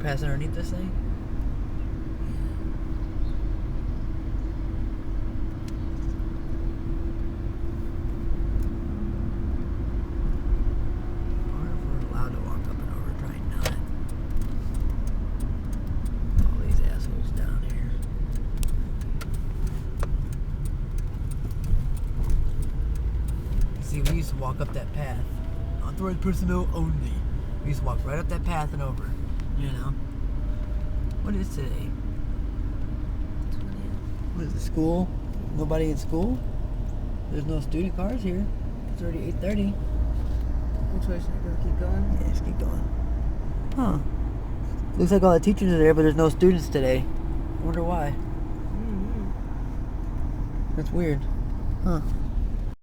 pass underneath this thing? I wonder if we're allowed to walk up and over. Probably not. All these assholes down here. See, we used to walk up that path. Authorized personnel only. We used to walk right up that path and over. You know? What is today? What is it, school? Nobody in school? There's no student cars here. It's already 8:30. Which way should I go? Keep going? Yeah, just keep going. Huh. Looks like all the teachers are there, but there's no students today. I wonder why. Mm-hmm. That's weird. Huh.